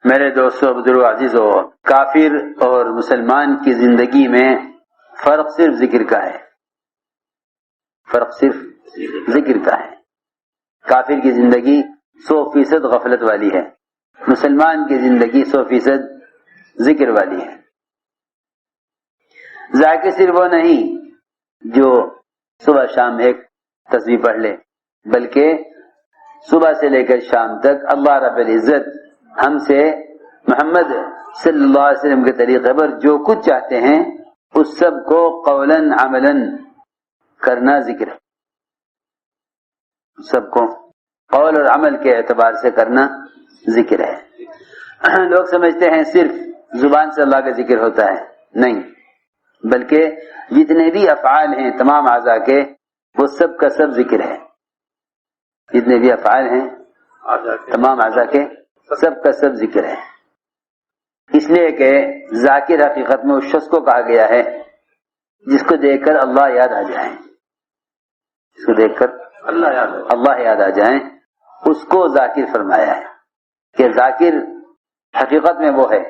میرے دوستو بزرگو عزیزو، کافر اور مسلمان کی زندگی میں فرق صرف ذکر کا ہے، فرق صرف ذکر کا ہے۔ کافر کی زندگی 100% غفلت والی ہے، مسلمان کی زندگی 100% ذکر والی ہے۔ ذاکر صرف وہ نہیں جو صبح شام ایک تسبیح پڑھ لے، بلکہ صبح سے لے کر شام تک اللہ رب العزت ہم سے محمد صلی اللہ علیہ وسلم کے طریقے پر جو کچھ چاہتے ہیں اس سب کو قولاً عملاً کرنا ذکر ہے، سب کو قول اور عمل کے اعتبار سے کرنا ذکر ہے۔ لوگ سمجھتے ہیں صرف زبان سے اللہ کا ذکر ہوتا ہے، نہیں، بلکہ جتنے بھی افعال ہیں تمام اعضاء کے وہ سب کا سب ذکر ہے۔ جتنے بھی افعال ہیں تمام اعضاء کے سب کا سب ذکر ہے، اس لیے کہ ذاکر حقیقت میں اس شخص کو کہا گیا ہے جس کو دیکھ کر اللہ یاد آ جائیں، جس کو دیکھ کر اللہ یاد آ جائیں، اس کو ذاکر فرمایا ہے کہ ذاکر حقیقت میں وہ ہے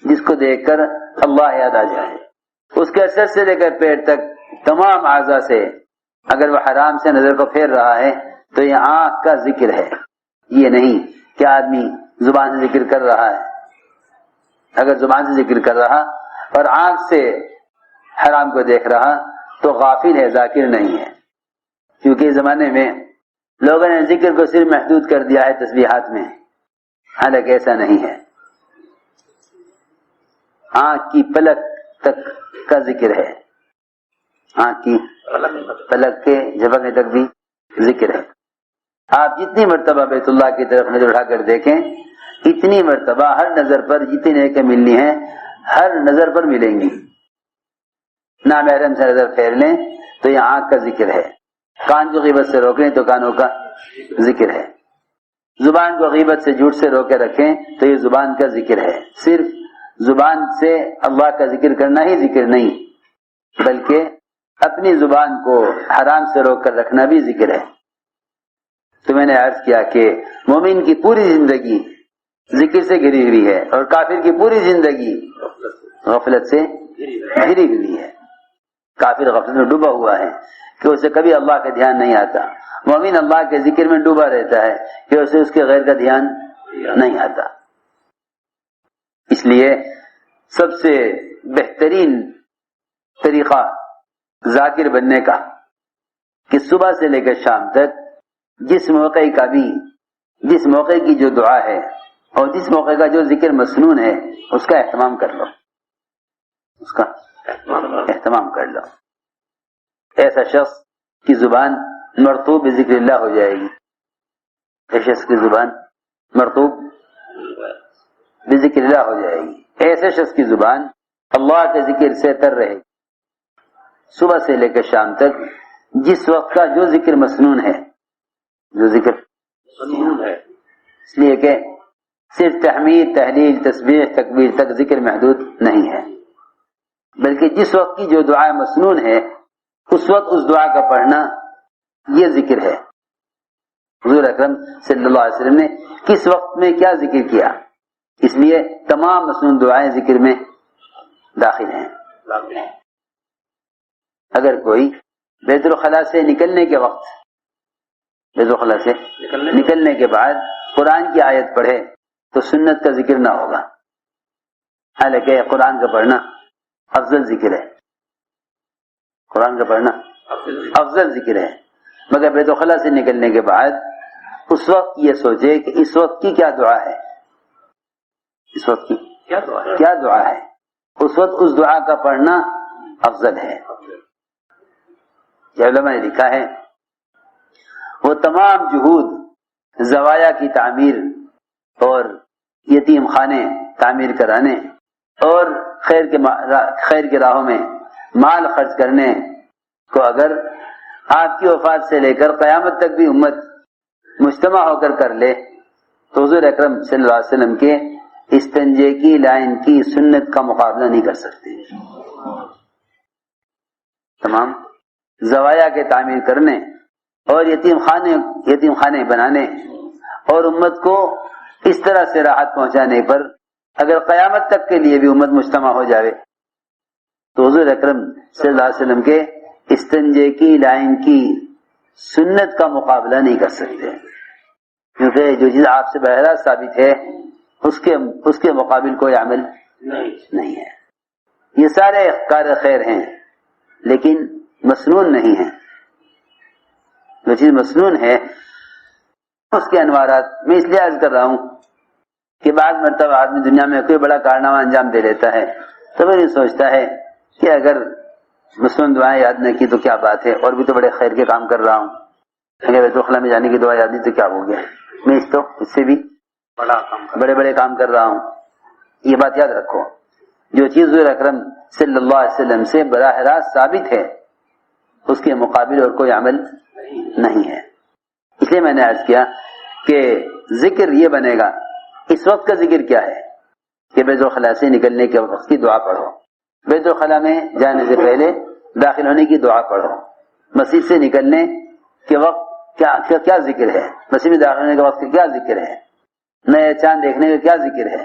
جس کو دیکھ کر اللہ یاد آ جائے۔ اس کے سر سے لے کر پیر تک تمام اعضاء سے اگر وہ حرام سے نظر کو پھیر رہا ہے تو یہ آنکھ کا ذکر ہے، یہ نہیں کہ آدمی زبان سے ذکر کر رہا ہے۔ اگر زبان سے ذکر کر رہا اور آنکھ سے حرام کو دیکھ رہا تو غافل ہے، ذاکر نہیں ہے، کیونکہ اس زمانے میں لوگوں نے ذکر کو صرف محدود کر دیا ہے تسبیحات میں، حالانکہ ایسا نہیں ہے۔ آنکھ کی پلک تک کا ذکر ہے، آنکھ کی پلک کے جھپکنے تک بھی ذکر ہے۔ آپ جتنی مرتبہ بیت اللہ کی طرف نظر اٹھا کر دیکھیں اتنی مرتبہ ہر نظر پر جتنی نیکیاں ملنی ہیں ہر نظر پر ملیں گی۔ نامحرم سے نظر پھیر لیں تو یہ آنکھ کا ذکر ہے، کان کو غیبت سے روک لیں تو کانوں کا ذکر ہے، زبان کو غیبت سے جھوٹ سے روکے رکھیں تو یہ زبان کا ذکر ہے۔ صرف زبان سے اللہ کا ذکر کرنا ہی ذکر نہیں، بلکہ اپنی زبان کو حرام سے روک کر رکھنا بھی ذکر ہے۔ تو میں نے عرض کیا کہ مومن کی پوری زندگی ذکر سے گھری ہوئی ہے اور کافر کی پوری زندگی غفلت سے گھری ہوئی ہے۔ کافر غفلت میں ڈوبا ہوا ہے کہ اسے کبھی اللہ کا دھیان نہیں آتا، مومن اللہ کے ذکر میں ڈوبا رہتا ہے کہ اسے اس کے غیر کا دھیان نہیں آتا۔ اس لیے سب سے بہترین طریقہ ذاکر بننے کا کہ صبح سے لے کر شام تک جس موقع کی جو دعا ہے اور جس موقع کا جو ذکر مسنون ہے اس کا اہتمام کر لو، اس کا اہتمام کر لو۔ ایسا شخص کی زبان مرطوب بذکر اللہ ہو جائے گی، ایسے شخص کی زبان مرطوب بذکر اللہ ہو جائے گی، ایسے شخص کی زبان اللہ کے ذکر سے تر رہے گی صبح سے لے کر شام تک۔ جس وقت کا جو ذکر مسنون ہے، جو ذکر مسنون ہے، اس لیے کہ صرف تحمید، تحلیل، تسبیح، تکبیر تک ذکر محدود نہیں ہے، بلکہ جس وقت کی جو دعا مسنون ہے اس وقت اس دعا کا پڑھنا یہ ذکر ہے۔ حضور اکرم صلی اللہ علیہ وسلم نے کس وقت میں کیا ذکر کیا، اس لیے تمام مسنون دعائیں ذکر میں داخل ہیں۔ اگر کوئی بیت الخلاء سے نکلنے کے وقت، بیت الخلاء سے نکلنے کے بعد قرآن کی آیت پڑھے تو سنت کا ذکر نہ ہوگا، حالانکہ قرآن کا پڑھنا افضل ذکر ہے، قرآن کا پڑھنا افضل ذکر ہے، مگر بیت الخلاء سے نکلنے کے بعد اس وقت یہ سوچے کہ اس وقت کی کیا دعا ہے، اس وقت کی کیا دعا ہے، اس وقت اس دعا کا پڑھنا افضل ہے۔ علماء نے لکھا ہے وہ تمام جہود زوایا کی تعمیر اور یتیم خانے تعمیر کرانے اور خیر کے راہوں میں مال خرچ کرنے کو اگر آپ کی وفات سے لے کر قیامت تک بھی امت مجتمع ہو کر لے تو حضور اکرم صلی اللہ علیہ وسلم کے استنجے کی لائن کی سنت کا مقابلہ نہیں کر سکتے۔ تمام زوایا کے تعمیر کرنے اور یتیم خانے بنانے اور امت کو اس طرح سے راحت پہنچانے پر اگر قیامت تک کے لیے بھی امت مجتمع ہو جائے تو حضور اکرم صلی اللہ علیہ وسلم کے استنجے کی لائن کی سنت کا مقابلہ نہیں کر سکتے، کیونکہ جو چیز آپ سے بہرا ثابت ہے اس کے مقابل کوئی عمل نہیں ہے۔ یہ سارے کار خیر ہیں لیکن مسنون نہیں ہیں۔ جو چیز مسنون ہے اس کے انوارات میں اس لیے عرض کر رہا ہوں کہ بعض مرتبہ آدمی دنیا میں کوئی بڑا کارنامہ انجام دے لیتا ہے تو پھر یہ سوچتا ہے کہ اگر مسنون دعائیں یاد نہ کی تو کیا بات ہے، اور بھی تو بڑے خیر کے کام کر رہا ہوں، اگر بیت الخلاء میں جانے کی دعا یاد نہیں تو کیا ہو گیا، میں اس سے بھی بڑے کام کر رہا ہوں۔ یہ بات یاد رکھو، جو چیز حضور اکرم صلی اللہ علیہ وسلم سے براہ راست ثابت ہے اس کے مقابل اور کوئی عمل نہیں ہے۔ اس لیے میں نے عرض کیا کہ ذکر یہ بنے گا، اس وقت کا ذکر کیا ہے کہ بیت الخلاء سے نکلنے کے وقت کی دعا پڑھو، بیت الخلاء میں جانے سے پہلے داخل ہونے کی دعا پڑھو، مسجد سے نکلنے کے وقت کیا ذکر ہے، مسجد میں داخل ہونے کے وقت کیا ذکر ہے، نئے چاند دیکھنے کا کیا ذکر ہے،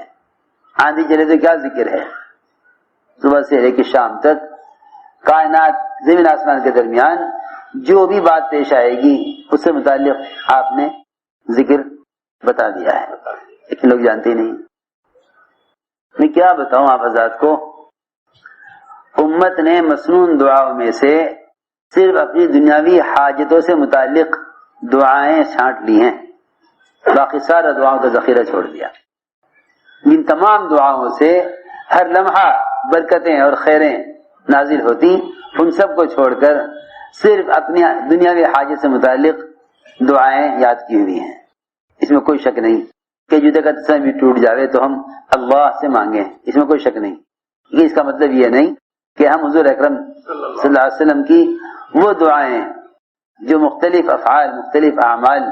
آندھی چلے تو کیا ذکر ہے، صبح سے لے کے شام تک کائنات زمین آسمان کے درمیان جو بھی بات پیش آئے گی اس سے متعلق آپ نے ذکر بتا دیا ہے، لیکن لوگ جانتے ہی نہیں۔ میں کیا بتاؤں آپ حضرات کو، امت نے مسنون دعاؤں میں سے صرف اپنی دنیاوی حاجتوں سے متعلق دعائیں چھانٹ لی ہیں، باقی سارا دعاؤں کا ذخیرہ چھوڑ دیا۔ جن تمام دعاؤں سے ہر لمحہ برکتیں اور خیریں نازل ہوتی، ان سب کو چھوڑ کر صرف اپنی دنیاوی حاجت سے متعلق دعائیں یاد کی ہوئی ہیں۔ اس میں کوئی شک نہیں کہ جوتے کا تسمہ بھی ٹوٹ جاوے تو ہم اللہ سے مانگیں، اس میں کوئی شک نہیں۔ یہ اس کا مطلب یہ نہیں کہ ہم حضور اکرم صلی اللہ علیہ وسلم کی وہ دعائیں جو مختلف افعال، مختلف اعمال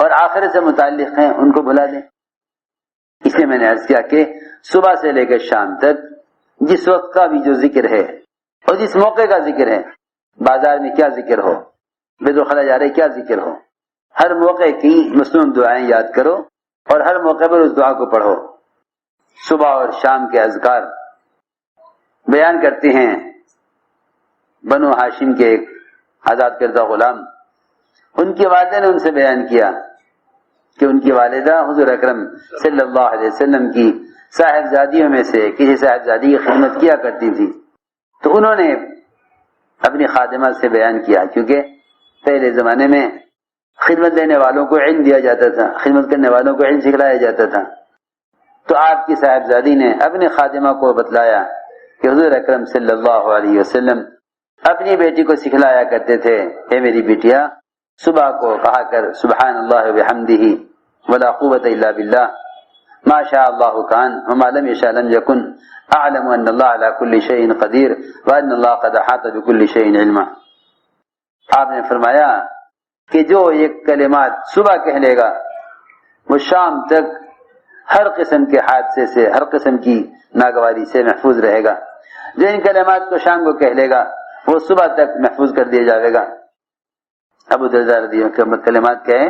اور آخرت سے متعلق ہیں ان کو بھلا دیں۔ اس لیے میں نے عرض کیا کہ صبح سے لے کر شام تک جس وقت کا بھی جو ذکر ہے اور جس موقع کا ذکر ہے، بازار میں کیا ذکر ہو، بیت الخلاء جا رہے کیا ذکر ہو، ہر موقع کی مسنون دعائیں یاد کرو اور ہر موقع پر اس دعا کو پڑھو۔ صبح اور شام کے اذکار بیان کرتے ہیں بنو ہاشم کے ایک آزاد کردہ غلام، ان کی والدہ نے ان سے بیان کیا کہ ان کی والدہ حضور اکرم صلی اللہ علیہ وسلم کی صاحبزادیوں میں سے کسی صاحبزادی کی خدمت کیا کرتی تھی، تو انہوں نے اپنی خادمہ سے بیان کیا، کیونکہ پہلے زمانے میں خدمت دینے والوں کو علم دیا جاتا تھا، خدمت کرنے والوں کو علم سکھلایا جاتا تھا، تو آپ کی صاحبزادی نے اپنی خادمہ کو بتلایا کہ حضور اکرم صلی اللہ علیہ وسلم اپنی بیٹی کو سکھلایا کرتے تھے، اے میری بیٹیا صبح کو کہا کر سبحان اللہ وبحمدہ ولا قوت الا باللہ ما شاء اللہ کان وما لم یشاء لم یکن اعلم ان اللہ علی کل شیء قدیر وان اللہ قد احاط بکل شیء علما۔ آپ نے فرمایا کہ جو یہ کلمات صبح کہہ لے گا وہ شام تک ہر قسم کے حادثے سے، ہر قسم کی ناگواری سے محفوظ رہے گا، جو ان کلمات کو شام کو کہہ لے گا وہ صبح تک محفوظ کر دیا جائے گا۔ ابو درداء رضی اللہ عنہ کلمات کہیں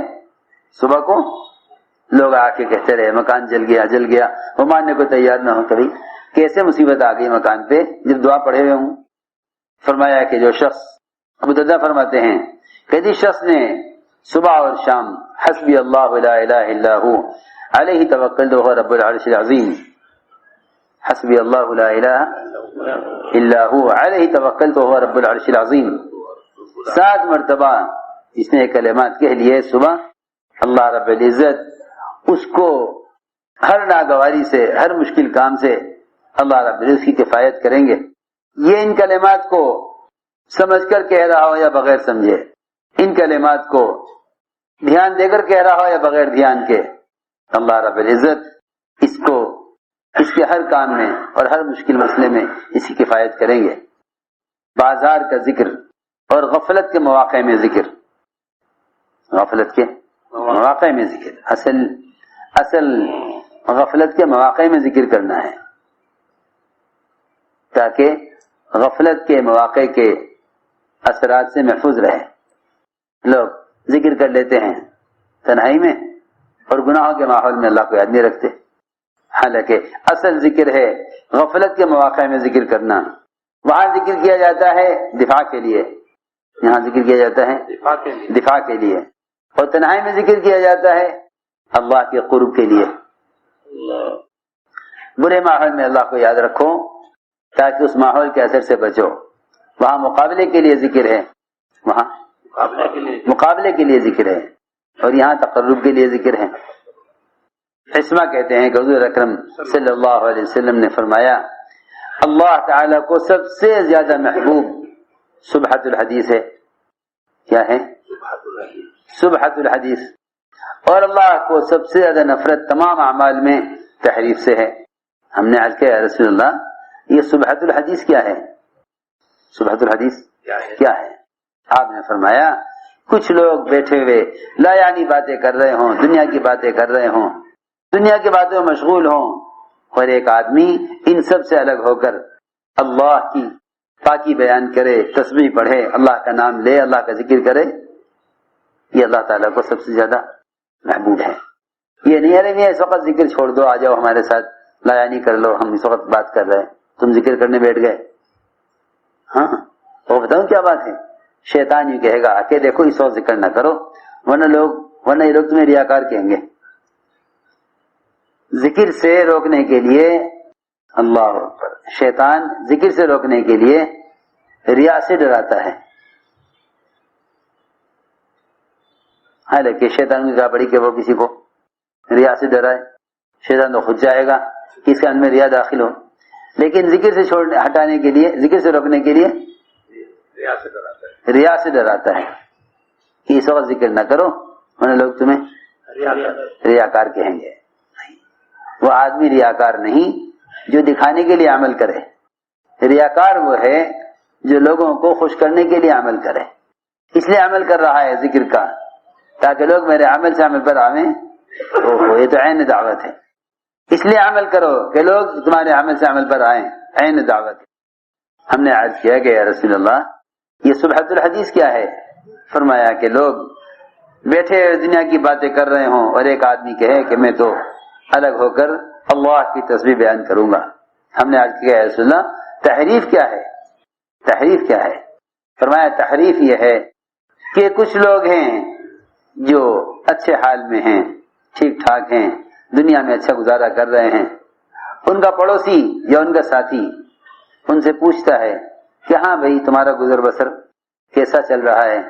صبح کو، لوگ آ کے کہتے رہے مکان جل گیا، وہ ماننے کو تیار نہ ہو، کبھی کیسے مصیبت آ گئی مکان پہ جب دعا پڑھے ہوئے ہوں۔ فرمایا کہ جو شخص، ابو درداء فرماتے ہیں کہ جس شخص نے صبح اور شام حسبی اللہ لا الہ الا ہو علیہ توکلت وهو رب العرش العظیم، حسبی اللہ لا الہ الا ہو علیہ توکلت وهو رب العرش العظیم 7 مرتبہ جس نے کلمات کہہ لیے صبح، اللہ رب العزت اس کو ہر ناگواری سے، ہر مشکل کام سے اللہ رب العزت کی کفایت کریں گے۔ یہ ان کلمات کو سمجھ کر کہہ رہا ہو یا بغیر سمجھے، ان کلمات کو دھیان دے کر کہہ رہا ہو یا بغیر دھیان کے، اللہ رب العزت اس کو اس کے ہر کام میں اور ہر مشکل مسئلے میں اس کی کفایت کریں گے۔ بازار کا ذکر اور غفلت کے مواقع میں ذکر، غفلت کے مواقع میں ذکر، اصل غفلت کے مواقع میں ذکر کرنا ہے تاکہ غفلت کے مواقع کے اثرات سے محفوظ رہے۔ لوگ ذکر کر لیتے ہیں تنہائی میں، اور گناہوں کے ماحول میں اللہ کو یاد نہیں رکھتے. حالانکہ اصل ذکر ہے غفلت کے مواقع میں ذکر کرنا. وہاں ذکر کیا جاتا ہے دفاع کے لیے، یہاں ذکر کیا جاتا ہے دفاع کے لیے، اور تنہائی میں ذکر کیا جاتا ہے اللہ کے قرب کے لیے. برے ماحول میں اللہ کو یاد رکھو تاکہ اس ماحول کے اثر سے بچو. وہاں مقابلے کے لیے ذکر ہے، وہاں مقابلے کے لیے ذکر ہے، اور یہاں تقرب کے لیے ذکر ہے. حسمہ کہتے ہیں کہ حضور اکرم صلی اللہ علیہ وسلم نے فرمایا اللہ تعالی کو سب سے زیادہ محبوب سبحۃ الحدیث ہے. کیا ہے؟ سبحۃ الحدیث. اور اللہ کو سب سے زیادہ نفرت تمام اعمال میں تحریف سے ہے. ہم نے عرض کیا یا رسول اللہ یہ سبحۃ الحدیث کیا ہے؟ سبحۃ الحدیث کیا ہے؟ آپ نے فرمایا کچھ لوگ بیٹھے ہوئے لا یعنی باتیں کر رہے ہوں، دنیا کی باتیں کر رہے ہوں، دنیا کی باتوں میں مشغول ہوں، اور ایک آدمی ان سب سے الگ ہو کر اللہ کی پاکی بیان کرے، تسبیح پڑھے، اللہ کا نام لے، اللہ کا ذکر کرے، یہ اللہ تعالیٰ کو سب سے زیادہ محبوب ہے. یہ نہیں ارے میاں اس وقت ذکر چھوڑ دو، آ جاؤ ہمارے ساتھ لا یعنی کر لو، ہم اس وقت بات کر رہے ہیں، تم ذکر کرنے بیٹھ گئے. ہاں وہ بتاؤں کیا بات ہے؟ شیطان یہ کہے گا کہ دیکھو اس وقت ذکر نہ کرو ورنہ یہ لوگ تمہیں ریاکار کہیں گے. ذکر سے روکنے کے لیے اللہ اکبر، شیطان ذکر سے روکنے کے لیے ریا سے ڈراتا ہے. حالانکہ شیطان کی کیا پڑی کہ وہ کسی کو ریا سے ڈرائے. شیطان تو خود چاہے گا کہ اس کے اندر ریا داخل ہو، لیکن ذکر سے ہٹانے کے لیے، ذکر سے روکنے کے لیے ریا سے ڈراتا ہے کہ اس وقت ذکر نہ کرو ورنہ لوگ تمہیں ریاکار کہیں گے. وہ آدمی ریاکار نہیں جو دکھانے کے لیے عمل کرے. ریاکار وہ ہے جو لوگوں کو خوش کرنے کے لیے عمل کرے، اس لیے عمل کر رہا ہے ذکر کا تاکہ لوگ میرے عمل سے عمل پر آویں. یہ تو عین دعوت ہے. اس لیے عمل کرو کہ لوگ تمہارے عمل سے عمل پر آئیں، عین دعوت ہے. ہم نے عرض کیا کہ یا رسول اللہ یہ سبحۃ الحدیث کیا ہے؟ فرمایا کہ لوگ بیٹھے دنیا کی باتیں کر رہے ہوں اور ایک آدمی کہے کہ میں تو الگ ہو کر اللہ کی تسبیح بیان کروں گا. ہم نے عرض کیا یا رسول اللہ تحریف کیا ہے؟ تحریف کیا ہے؟ فرمایا تحریف یہ ہے کہ کچھ لوگ ہیں جو اچھے حال میں ہیں، ٹھیک ٹھاک ہیں، دنیا میں اچھا گزارا کر رہے ہیں، ان کا پڑوسی یا ان کا ساتھی ان سے پوچھتا ہے کہ ہاں بھائی تمہارا گزر بسر کیسا چل رہا ہے؟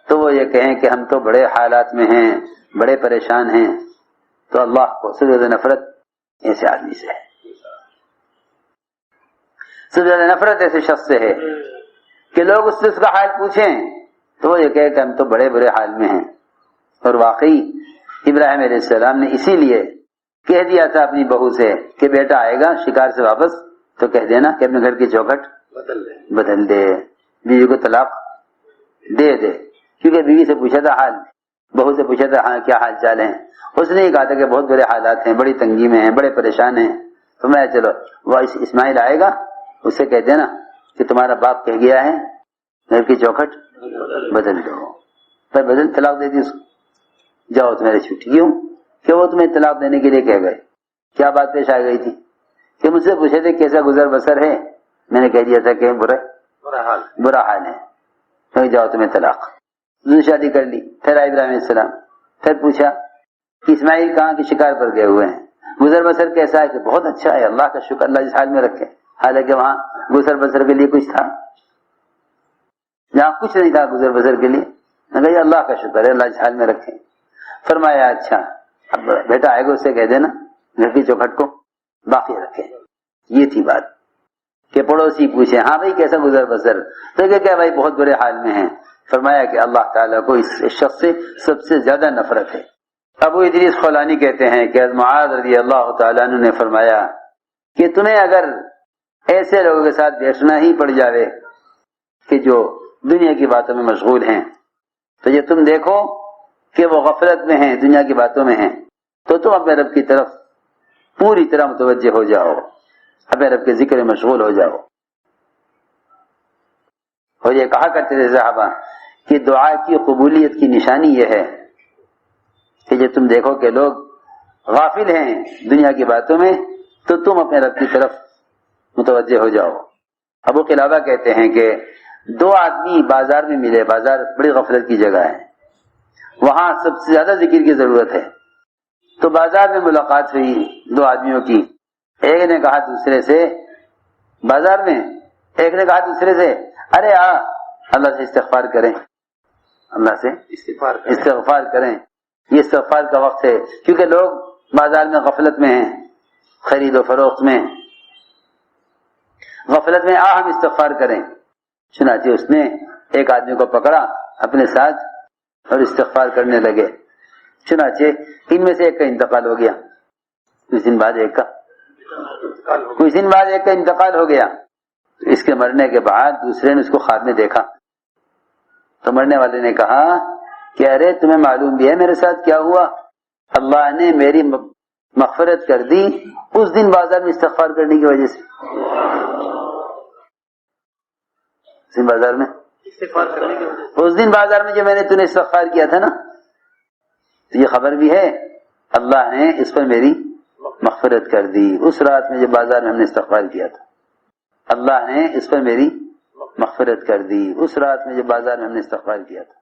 تو وہ یہ کہیں کہ ہم تو بڑے حالات میں ہیں، بڑے پریشان ہیں. تو اللہ کو سب سے زیادہ نفرت ایسے آدمی سے ہے، سب سے زیادہ نفرت ایسے شخص سے ہے کہ لوگ اس سے اس کا حال پوچھیں تو وہ یہ کہے کہ ہم تو بڑے برے حال میں ہیں. اور واقعی ابراہیم علیہ السلام نے اسی لیے کہہ دیا تھا اپنی بہو سے کہ بیٹا آئے گا شکار سے واپس تو کہہ دینا کہ اپنے گھر کی چوکھٹ بدل دے، بیوی کو طلاق دے دے. کیونکہ بیوی سے پوچھا تھا حال، بہو سے پوچھا تھا ہاں کیا حال چال ہیں، اس نے یہ کہا تھا کہ بہت برے حالات ہیں، بڑی تنگی میں ہیں، بڑے پریشان ہیں. تو میں چلو وہ اسماعیل آئے گا اسے کہہ دینا کہ تمہارا باپ کہہ گیا ہے گھر کی چوکھٹ بدل دو. پر بدل طلاق دے دی اس کو، جاؤ تمہاری چھٹی. کیوں کہ وہ تمہیں طلاق دینے کے لیے کہہ گئے. کیا بات پیش آ گئی تھی کہ مجھ سے پوچھے تھے کیسا گزر بسر ہے، میں نے کہہ دیا تھا کہ برا حال ہے، تو جاؤ تمہیں طلاق. شادی کر لی. پھر آئے ابراہیم علیہ السلام، پھر پوچھا کہ اسماعیل کہاں کی شکار پر گئے ہوئے ہیں، گزر بسر کیسا ہے؟ کہ بہت اچھا ہے، اللہ کا شکر، اللہ جس حال میں رکھے. حالانکہ وہاں گزر بسر کے لیے کچھ تھا، جہاں کچھ نہیں تھا گزر بسر کے لیے. کہ اللہ کا شکر ہے، اللہ جس حال میں رکھے. فرمایا اچھا اب بیٹا آئے گا اسے کہہ دینا گھر کی چوکھٹ کو باقی رکھے. یہ تھی بات کہ پڑوسی پوچھے ہاں بھائی کیسا گزر بسر، تو کیا بھائی بہت برے حال میں ہیں. فرمایا کہ اللہ تعالیٰ کو اس شخص سے سب سے زیادہ نفرت ہے. ابو ادریس خولانی کہتے ہیں کہ معاذ رضی اللہ تعالیٰ عنہ نے فرمایا کہ تمہیں اگر ایسے لوگوں کے ساتھ بیٹھنا ہی پڑ جاوے کہ جو دنیا کی باتوں میں مشغول ہیں، تو یہ تم دیکھو کہ وہ غفلت میں ہیں، دنیا کی باتوں میں ہیں، تو تم اپنے رب کی طرف پوری طرح متوجہ ہو جاؤ، اپنے رب کے ذکر میں مشغول ہو جاؤ. اور یہ کہا کرتے تھے صحابہ کہ دعا کی قبولیت کی نشانی یہ ہے کہ جب تم دیکھو کہ لوگ غافل ہیں دنیا کی باتوں میں تو تم اپنے رب کی طرف متوجہ ہو جاؤ۔ ابو قلابہ کہتے ہیں کہ دو آدمی بازار میں ملے، بازار بڑی غفلت کی جگہ ہے، وہاں سب سے زیادہ ذکر کی ضرورت ہے، تو بازار میں ملاقات ہوئی دو آدمیوں کی، ایک نے کہا دوسرے سے، بازار میں ایک نے کہا دوسرے سے ارے اللہ سے استغفار کریں، اللہ سے استغفار کریں، یہ استغفار کا وقت ہے، کیونکہ لوگ بازار میں غفلت میں ہیں، خرید و فروخت میں غفلت میں، ہم استغفار کریں۔ چنانچہ اس نے ایک آدمی کو پکڑا اپنے ساتھ اور استغفار کرنے لگے، چنانچہ ان میں سے ایک کا انتقال ہو گیا، کچھ دن بعد ایک کا انتقال ہو گیا۔ اس کے مرنے کے بعد دوسرے نے اس کو خواب میں دیکھا، تو مرنے والے نے کہا کہ ارے تمہیں معلوم بھی ہے میرے ساتھ کیا ہوا؟ اللہ نے میری مغفرت کر دی اس دن بازار میں استغفار کرنے کی وجہ سے، اس دن بازار میں جو میں نے تمہیں استغفار کیا تھا نا، تو یہ خبر بھی ہے اللہ نے اس پر میری مغفرت کر دی، اس رات میں جو بازار میں ہم نے استغفار کیا تھا اللہ نے اس پر میری مغفرت کر دی، اس رات میں جو بازار میں ہم نے استغفار کیا تھا۔